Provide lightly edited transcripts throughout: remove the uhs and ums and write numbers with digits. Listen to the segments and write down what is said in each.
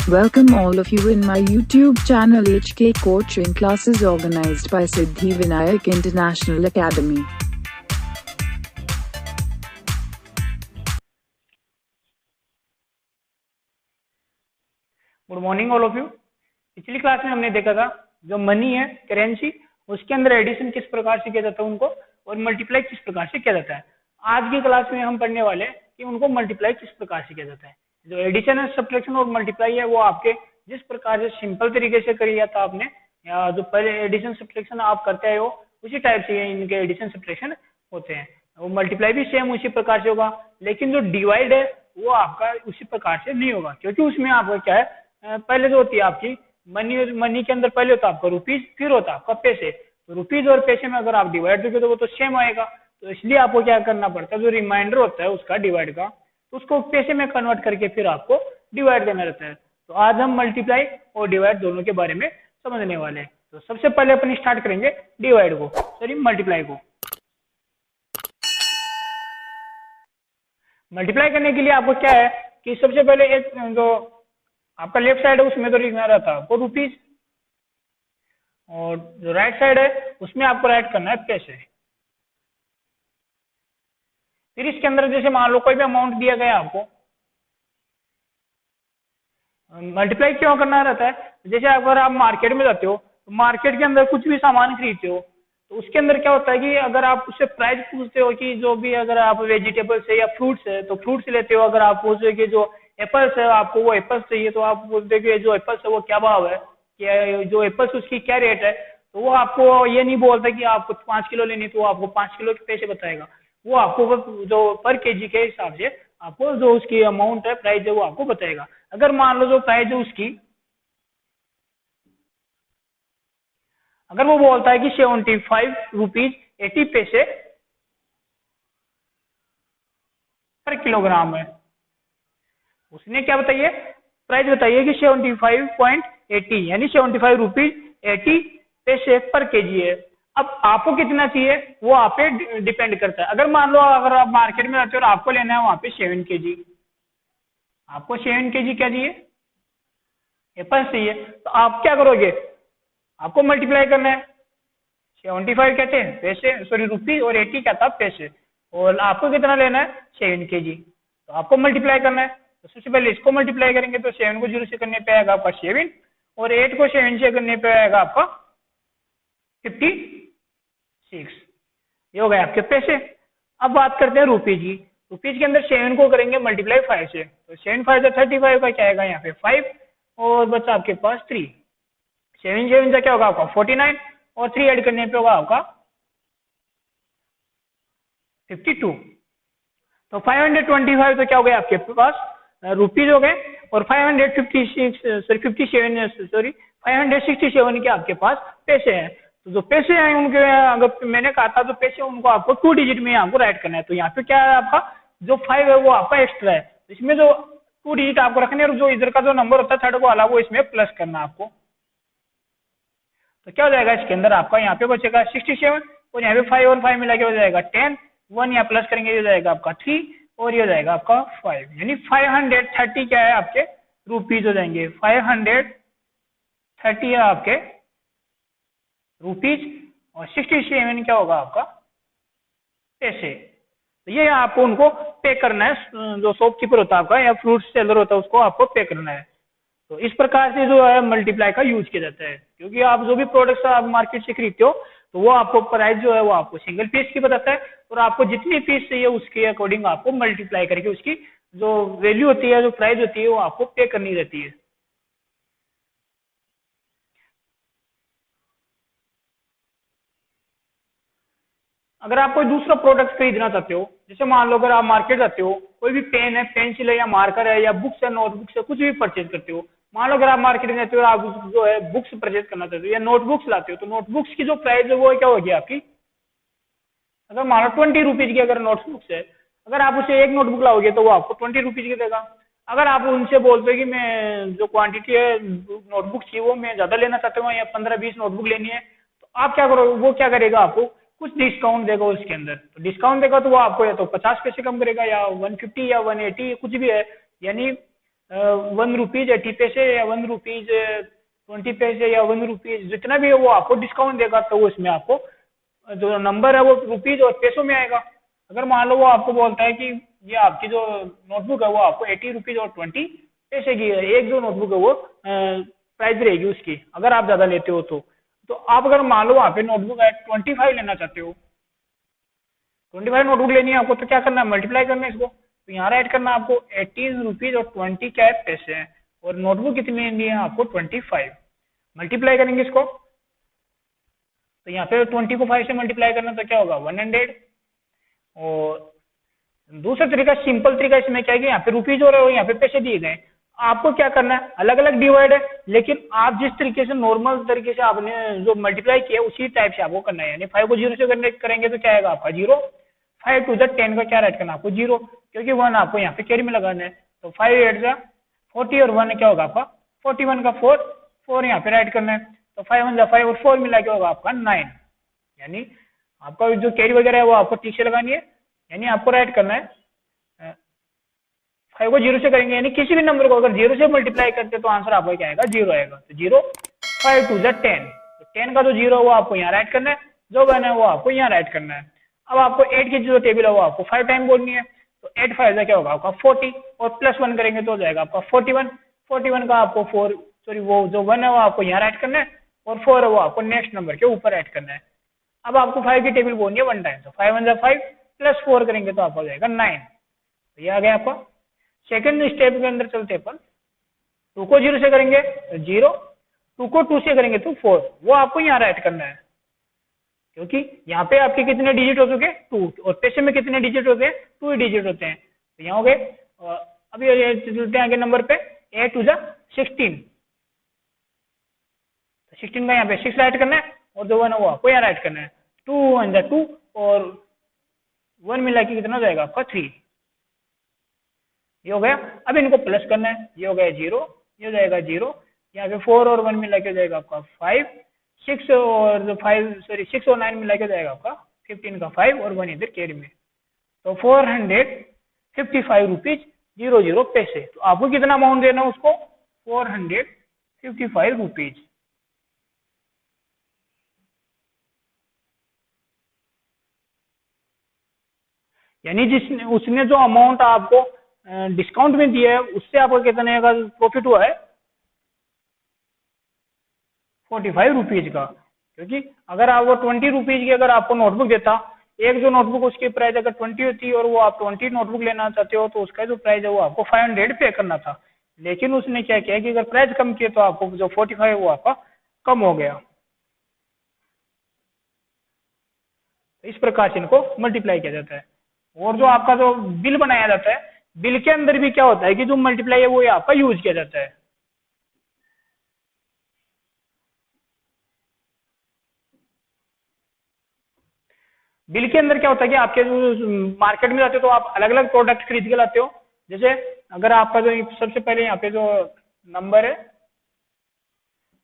Welcome all of you in my YouTube channel HK Coaching Classes organized by Siddhi Vinayak International Academy. Good morning all of you. पिछली class में हमने देखा था जो money है currency, उसके अंदर एडिशन किस प्रकार से किया जाता है उनको, और मल्टीप्लाई किस प्रकार से किया जाता है। आज की क्लास में हम पढ़ने वाले हैं कि उनको मल्टीप्लाई किस प्रकार से किया जाता है। जो एडिशन है, सब्ट्रैक्शन और मल्टीप्लाई है वो आपके जिस प्रकार से सिंपल तरीके से करी जाता आपने, या जो पहले एडिशन सब्ट्रैक्शन आप करते हो उसी टाइप से इनके एडिशन सब्ट्रैक्शन होते हैं। वो मल्टीप्लाई भी सेम उसी प्रकार से होगा, लेकिन जो डिवाइड है वो आपका उसी प्रकार से नहीं होगा, क्योंकि उसमें आपका क्या है, पहले जो होती है आपकी मनी के अंदर पहले होता है आपका रुपीज, फिर होता है आपका पैसे। तो रुपीज और पैसे में अगर आप डिवाइड दोगे तो वो तो सेम आएगा, तो इसलिए आपको क्या करना पड़ता है, जो रिमाइंडर होता है उसका डिवाइड का, तो उसको पैसे में कन्वर्ट करके फिर आपको डिवाइड देना रहता है। तो आज हम मल्टीप्लाई और डिवाइड दोनों के बारे में समझने वाले हैं। तो सबसे पहले अपन स्टार्ट करेंगे डिवाइड को, सॉरी मल्टीप्लाई को। मल्टीप्लाई करने के लिए आपको क्या है कि सबसे पहले एक जो आपका लेफ्ट साइड है उसमें तो लिखना रहता है आपको रुपीज, और जो राइट साइड है उसमें आपको राइट करना है पैसे। फिर इसके अंदर जैसे मान लो कोई भी अमाउंट दिया गया आपको, मल्टीप्लाई क्यों करना रहता है, जैसे अगर आप मार्केट में जाते हो तो मार्केट के अंदर कुछ भी सामान खरीदते हो तो उसके अंदर क्या होता है कि अगर आप उससे प्राइस पूछते हो कि जो भी, अगर आप वेजिटेबल्स है या फ्रूट्स है तो फ्रूट्स लेते हो, अगर आप पूछते हो कि जो एप्पल्स है आपको वो एप्पल्स चाहिए तो आप बोलते हो कि जो एप्पल्स है वो क्या भाव है, क्या जो एप्पल्स उसकी क्या रेट है, तो वो आपको ये नहीं बोलता कि आपको 5 किलो लेनी, तो वो आपको 5 किलो के पैसे बताएगा। वो आपको जो पर केजी के हिसाब से आपको जो उसकी अमाउंट है, प्राइस है, वो आपको बताएगा। अगर मान लो जो प्राइस है उसकी, अगर वो बोलता है कि 75 रुपीज 80 पैसे पर किलोग्राम है, उसने क्या बताइए, प्राइस बताइए कि 75.80 यानी 75 रुपीज 80 पैसे पर केजी है। अब आपको कितना चाहिए वो आप पे डिपेंड करता है। अगर मान लो अगर आप मार्केट में जाते हो और आपको लेना है वहां पे 7 केजी, आपको 7 केजी क्या चाहिए, एप्पल्स चाहिए, तो आप क्या करोगे, आपको मल्टीप्लाई करना है। 75 क्या थे पैसे, सॉरी रुपीज, और 80 क्या था पैसे, और आपको कितना लेना है 7 केजी, तो आपको मल्टीप्लाई करना है। तो सबसे पहले इसको मल्टीप्लाई करेंगे तो 7 को 0 से करने पे आएगा आपका 7, और 8 को 7 से करने पे आएगा आपका 56। ये हो गए आपके पैसे। अब बात करते हैं रुपीज की। रुपीज के अंदर 7 को करेंगे मल्टीप्लाई 5 से, तो 7 5 35 का क्या आएगा यहाँ पे 5, और बचा आपके पास 3। 7 7 का क्या होगा आपका 49, और 3 ऐड करने पे होगा आपका 52। तो 525 तो क्या हो गया आपके पास रुपीज हो गए, और 567 के आपके पास पैसे हैं। तो जो पैसे हैं उनके, अगर मैंने कहा था जो पैसे उनको आपको 2 डिजिट में आपको राइट करना है, तो यहाँ पे क्या है आपका जो 5 है वो आपका एक्स्ट्रा है, इसमें जो 2 डिजिट आपको रखने हैं, और जो इधर का जो नंबर होता है थर्ड वाला वो इसमें प्लस करना आपको। तो क्या हो जाएगा इसके अंदर आपका, यहाँ पे बचेगा 67, और यहाँ पे 5 और 5 मिला के हो जाएगा 10, 1 यहाँ प्लस करेंगे ये हो जाएगा आपका 3, और ये हो जाएगा आपका 5, यानी 530 क्या है आपके रुपीज हो जाएंगे। 530 है आपके रुपीज, और 67 क्या होगा आपका पैसे। तो ये आपको उनको पे करना है, जो शॉपकीपर होता है आपका या फ्रूट सेलर होता है उसको आपको पे करना है। तो इस प्रकार से जो है मल्टीप्लाई का यूज किया जाता है, क्योंकि आप जो भी प्रोडक्ट्स आप मार्केट से खरीदते हो तो वो आपको प्राइस जो है वो आपको सिंगल पीस की बताता है, और आपको जितनी पीस चाहिए उसके अकॉर्डिंग आपको मल्टीप्लाई करके उसकी जो वैल्यू होती है, जो प्राइस होती है वो आपको पे करनी रहती है। अगर आप कोई दूसरा प्रोडक्ट खरीदना चाहते हो, जैसे मान लो अगर आप मार्केट जाते हो, कोई भी पेन है, पेंसिल है, या मार्कर है, या बुक्स है, नोटबुक्स है, कुछ भी परचेज करते हो, मान लो अगर आप मार्केट में जाते हो और आप जो है बुक्स परचेज करना चाहते हो या नोटबुक्स लाते हो, तो नोटबुक्स की जो प्राइस है वो क्या होगी आपकी, अगर मान लो 20 रुपीज की अगर नोटबुक्स है, अगर आप उसे एक नोटबुक लाओगे तो वो आपको 20 रुपीज की देगा। अगर आप उनसे बोलते हो कि मैं जो क्वांटिटी है नोटबुक की वो मैं ज्यादा लेना चाहता हूँ या 15-20 नोटबुक लेनी है, तो आप क्या करोगे, वो क्या करेगा आपको कुछ डिस्काउंट देगा उसके अंदर। तो डिस्काउंट देगा तो वो आपको या तो 50 पैसे कम करेगा, या 150 या 180 कुछ भी है, यानी ₹1.80 या ₹1.20 या ₹1 जितना भी है वो आपको डिस्काउंट देगा, तो उसमें आपको जो नंबर है वो रुपीज और पैसों में आएगा। अगर मान लो वो आपको बोलता है कि ये आपकी जो नोटबुक है वो आपको ₹80 और 20 की है, एक जो नोटबुक है वो प्राइस रहेगी उसकी, अगर आप ज्यादा लेते हो तो आप अगर मान लो वहाँ पे नोटबुक है 25 लेना चाहते हो, 25 नोटबुक लेनी है आपको, तो क्या करना है, मल्टीप्लाई करना है इसको। तो यहाँ राइट करना आपको ₹18 और 20 है, और नोटबुक कितनी लेनी है आपको 25। मल्टीप्लाई करेंगे इसको, तो यहाँ पे 20 को 5 से मल्टीप्लाई करना, तो क्या होगा 100। और दूसरा तरीका, सिंपल तरीका इसमें क्या है कि यहाँ पे रुपीज और यहाँ पे पैसे दिए गए, आपको क्या करना है, अलग अलग डिवाइड है, लेकिन आप जिस तरीके से नॉर्मल तरीके से आपने जो मल्टीप्लाई किया उसी टाइप से आपको करना है। यानी 5 को 0 से करेंगे तो क्या आएगा आपका 0, 5 to the 10 का क्या राइट करना आपको 0, क्योंकि 1 आपको यहाँ पे कैरी में लगाना है। तो 5 8 जा 40 और 1 क्या होगा आपका 41 का 4 यहाँ पे राइट करना है। तो 5 1 जा 5 और 4 मिला के होगा आपका 9। यानी आपका जो कैरी वगैरह है वो आपको ठीक से लगानी है। यानी आपको राइट करना है 5 को 0 से करेंगे, यानी किसी भी नंबर को अगर 0 से मल्टीप्लाई करते तो आंसर आपका क्या आएगा 0 आएगा। तो 0 5 2 10, तो 10 का जो 0 है वो आपको यहाँ राइट करना है, जो 1 है वो आपको यहाँ राइट करना है। अब आपको 8 की जो टेबल है वो आपको 5 टाइम बोलनी है। तो 8 5 क्या होगा आपका 40, और +1 करेंगे तो हो जाएगा आपका 41 का आपको वो जो 1 है वो आपको यहाँ राइट करना है, और 4 है वो आपको नेक्स्ट नंबर के ऊपर राइट करना है। अब आपको 5 की टेबल बोलनी है 1 टाइम, तो 5 1 जा 5 +4 करेंगे तो आपका हो जाएगा 9। तो ये आ गया आपका। सेकंड स्टेप के अंदर चलते अपन, 2 को 0 से करेंगे तो 0, 2 को 2 से करेंगे तो 4, वो आपको यहाँ राइट करना है, क्योंकि यहाँ पे आपके कितने डिजिट हो चुके 2, और पैसे में कितने डिजिट होते हैं 2 ही डिजिट होते हैं। तो यहाँ हो गए। अभी चलते हैं आगे नंबर पे, 8 2 जा 16, तो 16 का यहाँ पे 6 राइट करना है, और जो 1 है वो आपको यहाँ राइट करना है। 2 1 जा 2 और 1 मिला के कितना हो जाएगा आपका 3, ये हो गया। अब इनको प्लस करना है, ये हो गया 0, ये हो जाएगा 0, यहाँ पे 4 और 1 मिला के हो जाएगा आपका 5, 6 और 9 मिला के हो जाएगा आपका 15 का 5 और 1 इधर कैरी में। तो 455 रुपीज 00 पैसे। तो आपको कितना अमाउंट देना है उसको 455 रुपीज। यानी जिसने उसने जो अमाउंट आपको डिस्काउंट में दिया है उससे आपका कितने का प्रॉफिट हुआ है 45 रुपीज का। क्योंकि अगर आप वो 20 रुपीज की अगर आपको नोटबुक देता, एक जो नोटबुक उसकी प्राइस अगर 20 होती और वो आप 20 नोटबुक लेना चाहते हो तो उसका जो प्राइस है वो आपको 500 पे करना था। लेकिन उसने क्या किया कि अगर प्राइस कम किया तो आपको जो 45 वो आपका कम हो गया। इस प्रकार से इनको मल्टीप्लाई किया जाता है। और जो आपका जो बिल बनाया जाता है, बिल के अंदर भी क्या होता है कि जो मल्टीप्लाई है वो आपका यूज किया जाता है। बिल के अंदर क्या होता है कि आपके जो मार्केट में जाते हो तो आप अलग अलग प्रोडक्ट खरीद के लाते हो। जैसे अगर आपका जो सबसे पहले यहाँ पे जो नंबर है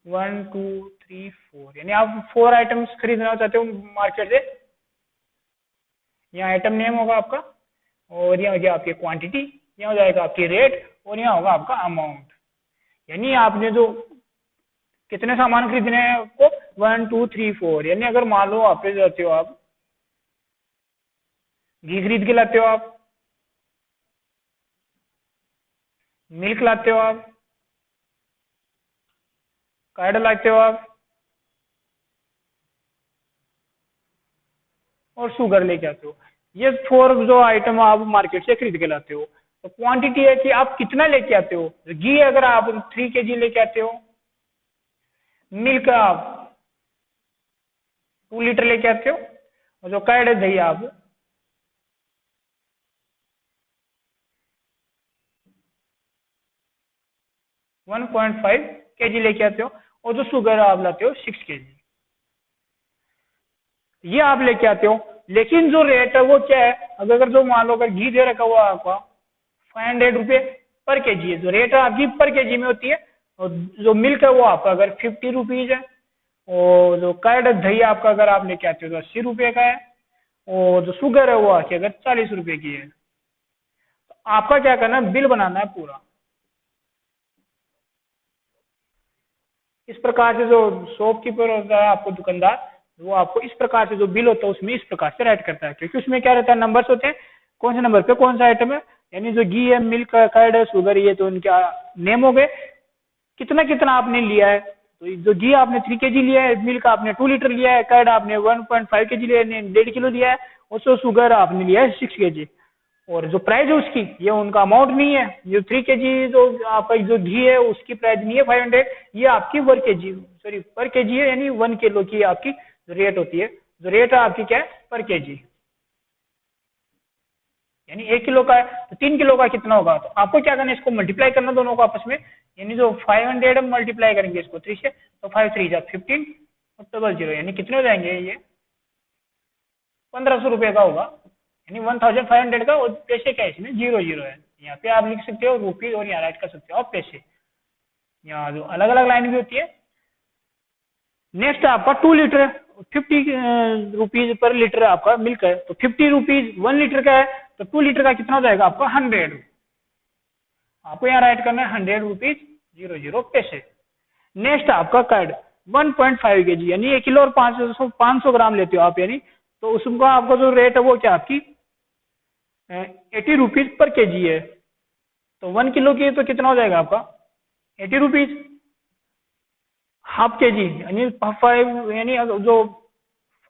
1 2 3 4, यानी आप 4 आइटम्स खरीदना चाहते हो मार्केट से। यहाँ आइटम नेम होगा आपका, और यहाँ हो गया आपकी क्वांटिटी, यहाँ हो जाएगा आपकी रेट, और यहाँ होगा आपका अमाउंट। यानी आपने जो कितने सामान खरीदने हैं आपको 1 2 3 4। यानी अगर मान लो आप जाते हो, आप घी खरीद के लाते हो, आप मिल्क लाते हो, आप कार्ड लाते हो, आप और शुगर लेके आते हो। ये 4 जो आइटम आप मार्केट से खरीद के लाते हो। तो क्वांटिटी है कि आप कितना लेके आते हो। घी अगर आप 3 kg लेके आते हो, मिल्क आप 2 लीटर लेके आते हो, और जो कर्ड है दही आप 1.5 kg लेके आते हो, और जो शुगर आप लाते हो 6 kg, ये आप लेके आते हो। लेकिन जो रेट है वो क्या है, अगर जो मान लो अगर घी दे रखा हुआ आपका 500 रुपये पर केजी है, जो रेट है आपकी पर केजी में होती है। और जो मिल्क है वो आपका अगर 50 रुपीज है, और जो कर्ड दही आपका अगर आप लेके आते हो तो 80 रुपये का है, और जो शुगर है वो आपकी अगर 40 रुपये की है। तो आपका क्या करना है, बिल बनाना है पूरा। इस प्रकार से जो शॉपकीपर होता है आपको दुकानदार, वो आपको इस प्रकार से जो बिल होता है उसमें इस प्रकार से राइट करता है, क्योंकि उसमें क्या रहता है, नंबर्स होते हैं, कौन से नंबर पे कौन सा आइटम है, यानी जो घी है, मिल्क, कर्ड है, शुगर, ये तो उनके नेम हो गए, कितना कितना आपने लिया है। तो जो घी आपने 3 kg लिया है, मिल्क आपने 2 लीटर लिया है, कर्ड आपने 1.5 kg लिया है, 1.5 किलो लिया है, और सो शुगर आपने लिया है 6 kg। और जो प्राइस है उसकी, ये उनका अमाउंट नहीं है, जो 3 kg जो आपका जो घी है उसकी प्राइस नहीं है 500, ये आपकी पर केजी है, यानी 1 किलो की आपकी जो रेट होती है, जो रेट है आपकी क्या है, पर केजी, यानी 1 किलो का है तो 3 किलो का कितना होगा। तो आपको क्या करना है, इसको मल्टीप्लाई करना दोनों को आपस में, यानी जो 500 हम मल्टीप्लाई करेंगे इसको 3 से, तो 5 3 जा 15 और डबल 0, यानी कितने हो जाएंगे, ये 1500 रुपये का होगा, यानी 1500 का। और पैसे क्या है इसमें, 00 है, यहाँ पे आप लिख सकते हो रुपीज और यहाँ राइट कर सकते हो आप पैसे। यहाँ जो अलग अलग लाइन भी होती है। नेक्स्ट आपका 2 लीटर 50 रुपीज पर लीटर आपका मिल्क है, तो 50 रुपीज 1 लीटर का है, तो 2 लीटर का कितना हो जाएगा आपका 100। आपको यहाँ राइट करना है 100 रुपीज 00 पैसे। नेक्स्ट आपका कर्ड 1.5 kg, यानी 1 किलो और 500 ग्राम लेते हो आप, यानी तो उसका आपका जो रेट है वो क्या आपकी 80 रुपीज पर केजी है। तो 1 किलो की तो कितना हो जाएगा आपका 80 रुपीज, हाफ के जी यानी 5, यानी जो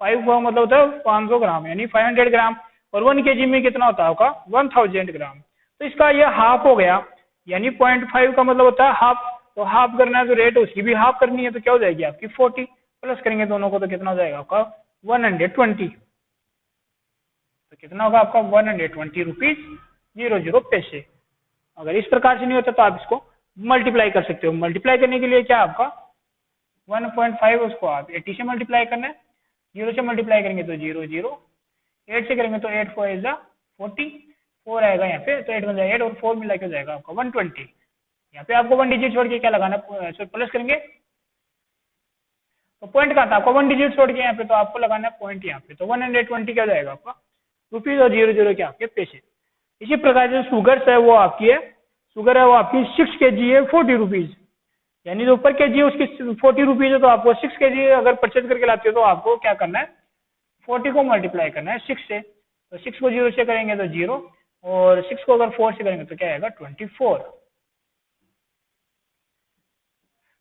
5 का मतलब होता है 500 ग्राम, यानी 500 ग्राम, और 1 kg में कितना होता है आपका 1000 ग्राम। तो इसका ये हाफ हो गया, यानी 0.5 का मतलब होता है हाफ, तो हाफ करना है तो रेट उसकी भी हाफ करनी है, तो क्या हो जाएगी आपकी 40, प्लस करेंगे दोनों को तो कितना हो जाएगा आपका 120। तो कितना होगा आपका 120 रुपीज 00 पैसे। अगर इस प्रकार से नहीं होता तो आप इसको मल्टीप्लाई कर सकते हो। मल्टीप्लाई करने के लिए क्या आपका 1.5 उसको आप 80 से मल्टीप्लाई करना है, 0 से मल्टीप्लाई करेंगे तो 0 0, 8 से करेंगे तो 8 4 इज 40, 4 आएगा यहाँ पे, तो 8 बन जाएगा 8 और 4 मिला के हो जाएगा आपका 120। यहाँ पे आपको 1 डिजिट छोड़ के क्या लगाना, प्लस करेंगे तो पॉइंट कहाँ था आपका 1 डिजिट छोड़ के यहाँ पे, तो आपको लगाना है पॉइंट यहाँ पे, तो 120 क्या हो जाएगा आपका रुपीज और 00 के आपके पैसे। इसी प्रकार से शुगर है वो आपकी है, शुगर है वो आपकी 6 kg है 40 रुपीज, यानी जो पर केजी है उसकी 40 रुपीज है, तो आपको 6 kg अगर परचेज करके लाते हो तो आपको क्या करना है 40 को मल्टीप्लाई करना है 6 से, तो 6 को 0 से करेंगे तो 0, और 6 को अगर 4 से करेंगे तो क्या आएगा 24,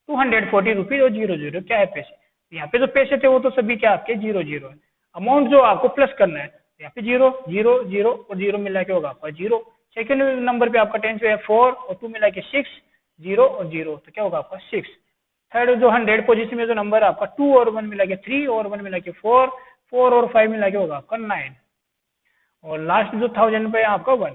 240 रुपीज और 00 क्या है पैसे। यहाँ पे जो पैसे थे वो तो सभी क्या आपके 00 है। अमाउंट जो आपको प्लस करना है, यहाँ पे 0 0 0 और 0 मिला के होगा आपका 0। सेकंड नंबर पे आपका टेंस है 4 और 2 मिला के 6, 0 और 0, तो क्या होगा आपका 6। थर्ड जो 100 पोजीशन में जो नंबर आपका 2 और 1 मिला के 3 और 1 मिला के 4, 4 और 5 मिला के होगा आपका 9, और लास्ट जो 1000 पे आपका 1,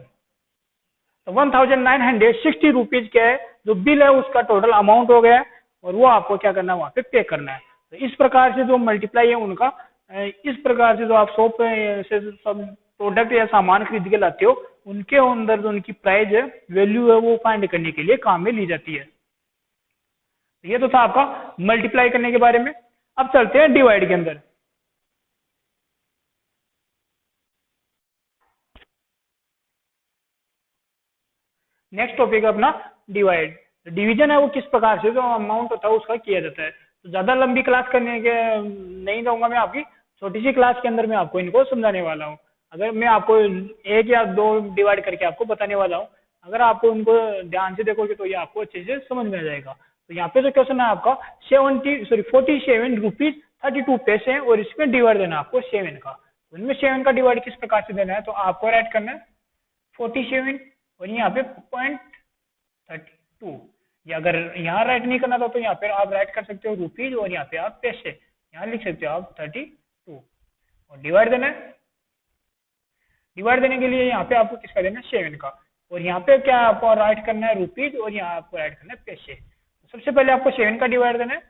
तो 1960 रुपीज क्या है जो बिल है उसका टोटल अमाउंट हो गया है, और वो आपको क्या करना है वहां पे पे करना है। तो इस प्रकार से जो मल्टीप्लाई है उनका, इस प्रकार से जो आप शॉप से सब प्रोडक्ट या सामान खरीद के लाते हो उनके अंदर जो उनकी प्राइस है, वैल्यू है, वो फाइंड करने के लिए काम में ली जाती है। ये तो था आपका मल्टीप्लाई करने के बारे में। अब चलते हैं डिवाइड के अंदर। नेक्स्ट टॉपिक है अपना डिवाइड। डिवीजन है वो किस प्रकार से जो अमाउंट होता है उसका किया जाता है। तो ज्यादा लंबी क्लास करने के नहीं दूंगा मैं, आपकी छोटी सी क्लास के अंदर मैं आपको इनको समझाने वाला हूँ। अगर मैं आपको 1 या 2 डिवाइड करके आपको बताने वाला हूँ, अगर आपको उनको ध्यान से देखोगे तो ये आपको अच्छे से समझ में आ जाएगा। तो यहाँ पे जो क्वेश्चन है आपका 47 रुपीज 32 पैसे है, और इसमें डिवाइड देना आपको 7 का। तो इनमें 7 का डिवाइड किस प्रकार से देना है, तो आपको राइट करना है 47 और यहाँ पे 0.32, या अगर यहाँ राइट नहीं करना था तो यहाँ पे आप राइट कर सकते हो रुपीज, और यहाँ पे आप पैसे यहाँ लिख सकते हो आप 32, और डिवाइड देना है। डिवाइड देने के लिए यहाँ पे आपको किसका देना है 7 का, और यहाँ पे क्या आपको राइट करना है रुपीज, और यहाँ आपको राइट करना है पैसे। तो सबसे पहले आपको 7 का डिवाइड देना है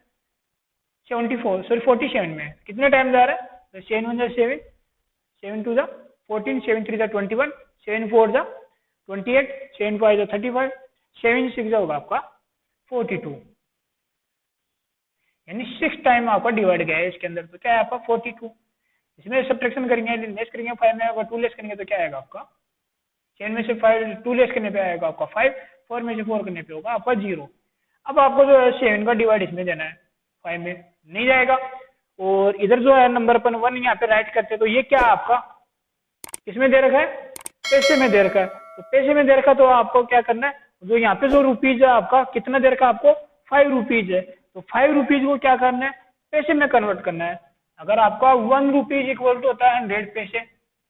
47 में कितने टाइम जा रहा है, तो 7 1 7, 7 2 14, 7 3 21, 7 4 28, 7 5 35, 7 6 होगा आपका 42, यानी 6 टाइम आपका डिवाइड गया है इसके अंदर। तो क्या है आपका 42, इसमें सब्ट्रैक्शन करेंगे, लेस करेंगे 5 में, अगर 2 लेस करेंगे तो क्या आएगा आपका 7 में से 5 2 लेस करने पे आएगा आपका 5, 4 में से 4 करने पे होगा आपका 0। अब आपको जो है 7 का डिवाइड इसमें देना है, 5 में नहीं जाएगा। और इधर जो है नंबर अपन 1 यहाँ पे राइट करते हैं, तो ये क्या है आपका, किसमें दे रखा है, पैसे में दे रखा है। तो पैसे में दे रखा तो आपको क्या करना है, जो यहाँ पे जो रुपीज है आपका कितना दे रखा है आपको, 5 रुपीज है, तो 5 रुपीज को क्या करना है, पैसे में कन्वर्ट करना है। अगर आपका 1 रुपीज इक्वल टू होता है 100 पैसे,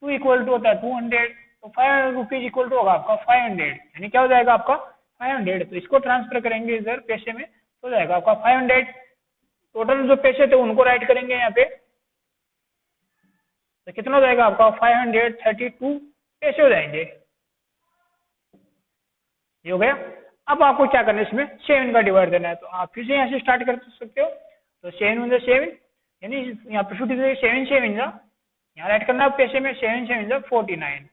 2 इक्वल टू होता है 200, तो 5 रुपीज इक्वल टू होगा आपका 500, यानी क्या हो जाएगा आपका 500। तो इसको ट्रांसफर करेंगे इधर पैसे में, तो जाएगा आपका 500। टोटल जो पैसे थे उनको राइट करेंगे यहाँ पे, तो कितना हो जाएगा आपका 532 पैसे हो जाएंगे। ये हो गया। अब आपको क्या करना है, इसमें 7 का डिवाइड देना है, तो आप फिर से यहाँ से स्टार्ट कर सकते हो। तो 7 × 7 यानी यहाँ पे 7 7 यहाँ राइट करना है पैसे में, 7 7 49।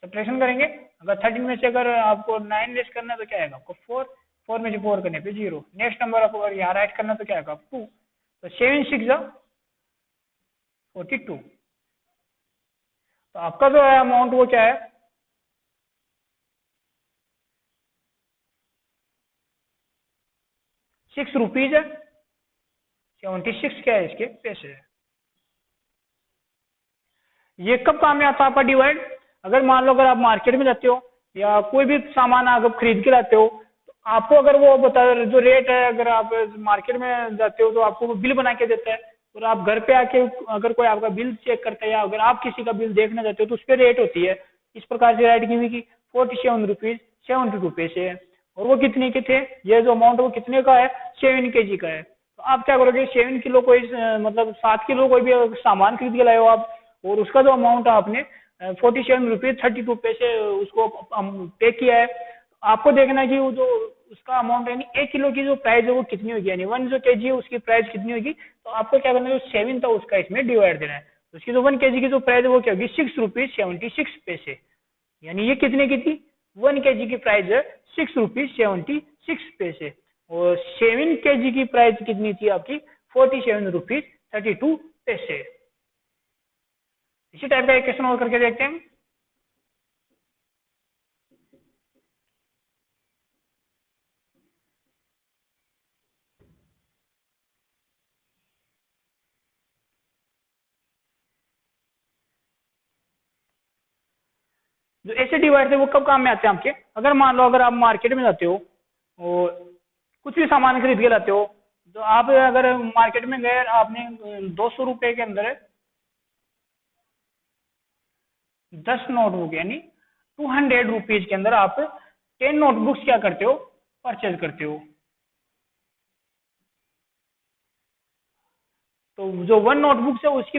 सब्ट्रैक्शन करेंगे, अगर 13 में से अगर आपको 9 लेस करना है तो क्या आएगा आपको 4, 4 में से 4 करने पे 0। नेक्स्ट नंबर आपको अगर यहाँ राइट करना तो क्या आएगा 2, तो 7 6 42। तो आपका जो है अमाउंट वो क्या है, 6 रुपीज है, 76 क्या है इसके पैसे है। ये कब काम में आता है आपका डिवाइड, अगर मान लो अगर आप मार्केट में जाते हो या कोई भी सामान आप खरीद के लाते हो, तो आपको अगर वो बता जो रेट है, अगर आप मार्केट में जाते हो तो आपको वो बिल बना के देता है, और आप घर पे आके अगर कोई आपका बिल चेक करता है या अगर आप किसी का बिल देखने जाते हो तो उस पर रेट होती है इस प्रकार से राइट की हुई कि 47 रुपीज 72 पैसे है। और वो कितने के थे, ये जो अमाउंट वो कितने का है, 7 kg का है। तो आप क्या करोगे, 7 किलो कोई मतलब 7 किलो कोई भी सामान खरीद के लाए हो आप, और उसका जो अमाउंट आपने 47 रुपीज 32 पैसे उसको पे किया है, आपको देखना है कि वो जो उसका अमाउंट यानी 1 किलो की जो प्राइस है वो कितनी होगी, यानी 1 जो kg है उसकी प्राइस कितनी होगी। तो आपको क्या करना है, जो 7 था उसका इसमें डिवाइड देना है। तो उसकी जो 1 kg की जो प्राइस है वो क्या होगी, 6 रुपीज 76 पैसे, यानी ये कितने की थी, 1 kg की प्राइस है 6 रुपीज 76 पैसे, और 7 kg की प्राइस कितनी थी आपकी 47 रुपीज 32 पैसे। इसी टाइप का एक क्वेश्चन और करके देखते हैं। जो ऐसे डिवाइड थे वो कब काम में आते हैं आपके, अगर मान लो अगर आप मार्केट में जाते हो और कुछ भी सामान खरीद के लाते हो, तो आप अगर मार्केट में गए आपने 200 रुपए के अंदर 10 नोटबुक यानी 200 रुपीज के अंदर आप 10 नोटबुक्स क्या करते हो, परचेज करते हो। तो जो 1 नोटबुक है उसकी